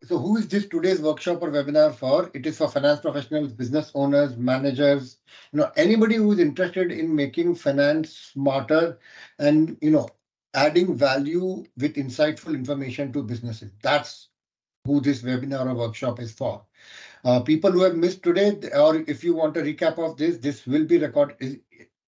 So who is this today's workshop or webinar for? It is for finance professionals, business owners, managers, anybody who is interested in making finance smarter and, adding value with insightful information to businesses. That's who this webinar or workshop is for. People who have missed today, or if you want a recap of this, this will be recorded.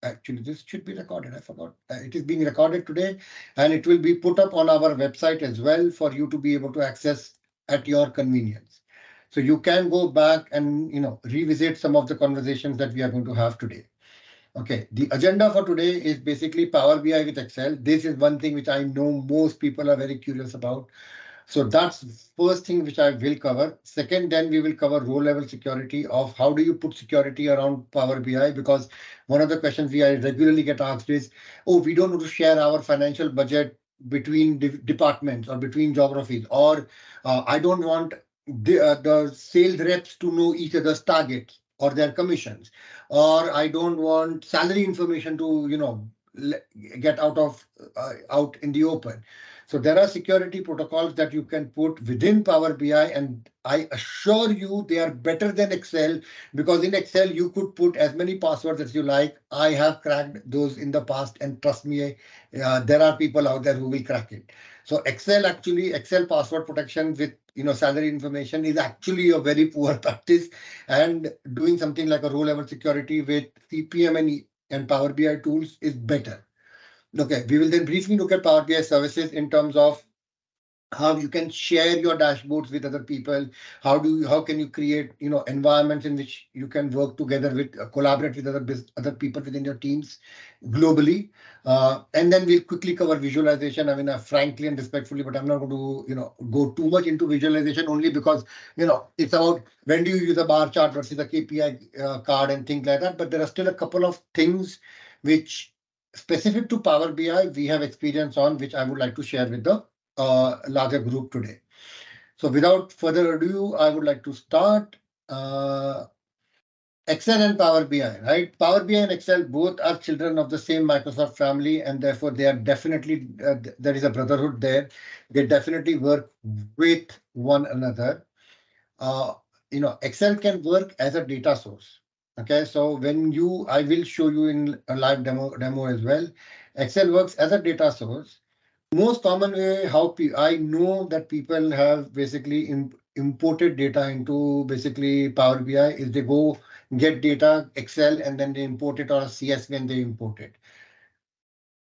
Actually, this should be recorded. I forgot. It is being recorded today, and it will be put up on our website as well for you to be able to access at your convenience. So you can go back and revisit some of the conversations that we are going to have today. Okay, the agenda for today is basically Power BI with Excel. This is one thing which I know most people are very curious about. So that's the first thing which I will cover. Second, then we will cover row level security of how do you put security around Power BI, because one of the questions I regularly get asked is, oh, we don't want to share our financial budget between departments or between geographies, or I don't want the sales reps to know each other's targets or their commissions, or I don't want salary information to get out in the open. So there are security protocols that you can put within Power BI, and I assure you they are better than Excel, because in Excel you could put as many passwords as you like. I have cracked those in the past, and trust me, there are people out there who will crack it. So Excel password protection with salary information is actually a very poor practice, and doing something like a row level security with CPM and Power BI tools is better. Okay, we will then briefly look at Power BI services in terms of how you can share your dashboards with other people. How can you create environments in which you can work together with collaborate with other people within your teams globally. And then we'll quickly cover visualization. I mean, frankly and respectfully, but I'm not going to go too much into visualization, only because it's about when do you use a bar chart versus a KPI card and things like that. But there are still a couple of things which specific to Power BI we have experience on, which I would like to share with the larger group today. So without further ado, I would like to start. Excel and Power BI, right? Power BI and Excel both are children of the same Microsoft family, and therefore they are definitely, there is a brotherhood there. They definitely work with one another. Excel can work as a data source. Okay, so I will show you in a live demo as well. Excel works as a data source. Most common way how I know that people have basically imported data into basically Power BI is they go get data, Excel, and then they import it, or CSV and they import it.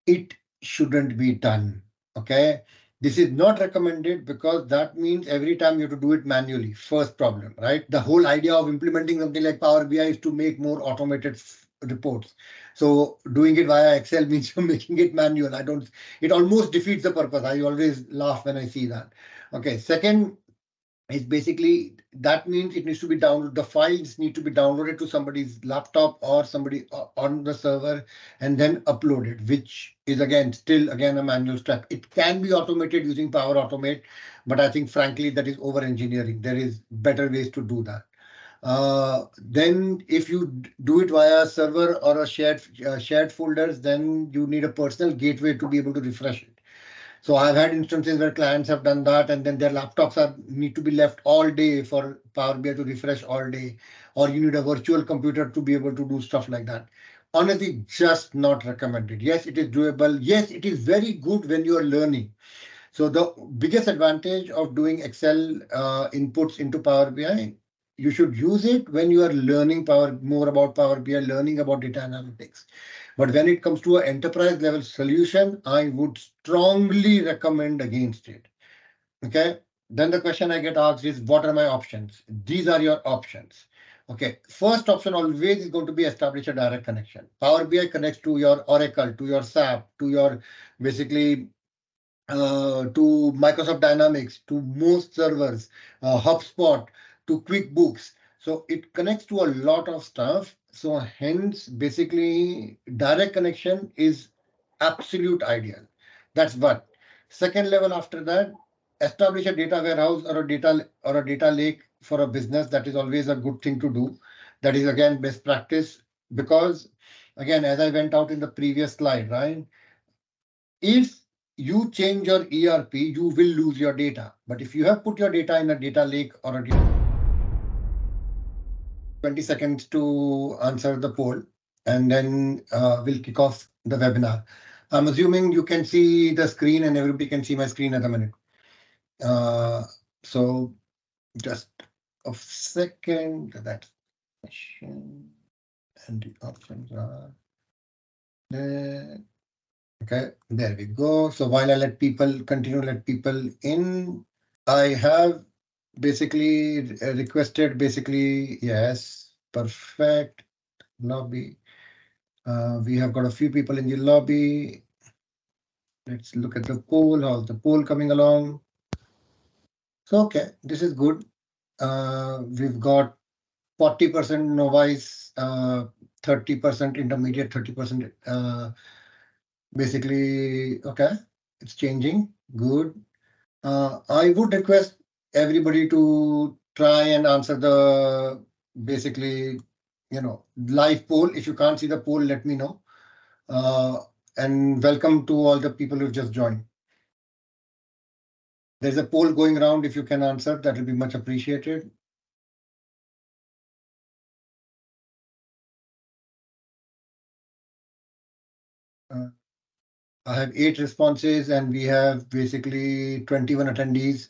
It shouldn't be done. Okay. This is not recommended, because that means every time you have to do it manually. First problem, right? The whole idea of implementing something like Power BI is to make more automated reports. So doing it via Excel means you're making it manual. It almost defeats the purpose. I always laugh when I see that. Okay. Second is basically that means it needs to be downloaded. The files need to be downloaded to somebody's laptop or somebody on the server and then uploaded, which is still a manual step. It can be automated using Power Automate, but I think frankly that is over engineering. There is better ways to do that. Then if you do it via server or a shared folders, then you need a personal gateway to be able to refresh it. So I've had instances where clients have done that, and then their laptops need to be left all day for Power BI to refresh all day, or you need a virtual computer to be able to do stuff like that. Honestly, just not recommended. Yes, it is doable. Yes, it is very good when you are learning. So the biggest advantage of doing Excel inputs into Power BI, you should use it when you are learning more about Power BI, learning about data analytics. But when it comes to an enterprise level solution, I would strongly recommend against it. Okay. Then the question I get asked is, what are my options? These are your options. Okay. First option always is going to be establish a direct connection. Power BI connects to your Oracle, to your SAP, to your basically to Microsoft Dynamics, to most servers, HubSpot, to QuickBooks. So it connects to a lot of stuff. So hence, basically, direct connection is absolute ideal. That's one. Second level after that, establish a data warehouse or a data lake for a business. That is always a good thing to do. That is again best practice, because again, as I went out in the previous slide, right? If you change your ERP, you will lose your data. But if you have put your data in a data lake or a 20 seconds to answer the poll, and then we'll kick off the webinar. I'm assuming you can see the screen and everybody can see my screen at the minute. So just a second. That question and the options are there. Okay, there we go. So while I let people in, I have basically requested yes, perfect lobby. We have got a few people in the lobby. Let's look at the poll. How's the poll coming along? So, okay, this is good. We've got 40% novice, 30% intermediate, 30% basically. Okay, it's changing. Good. I would request everybody to try and answer the basically, live poll. If you can't see the poll, let me know. And welcome to all the people who've just joined. There's a poll going around. If you can answer, that will be much appreciated. I have 8 responses and we have basically 21 attendees.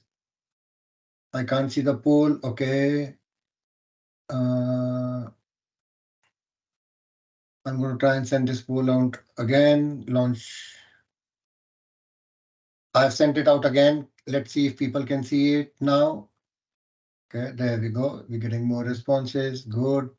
I can't see the poll. Okay. I'm going to try and send this poll out again. Launch. I've sent it out again. Let's see if people can see it now. Okay, there we go. We're getting more responses. Good.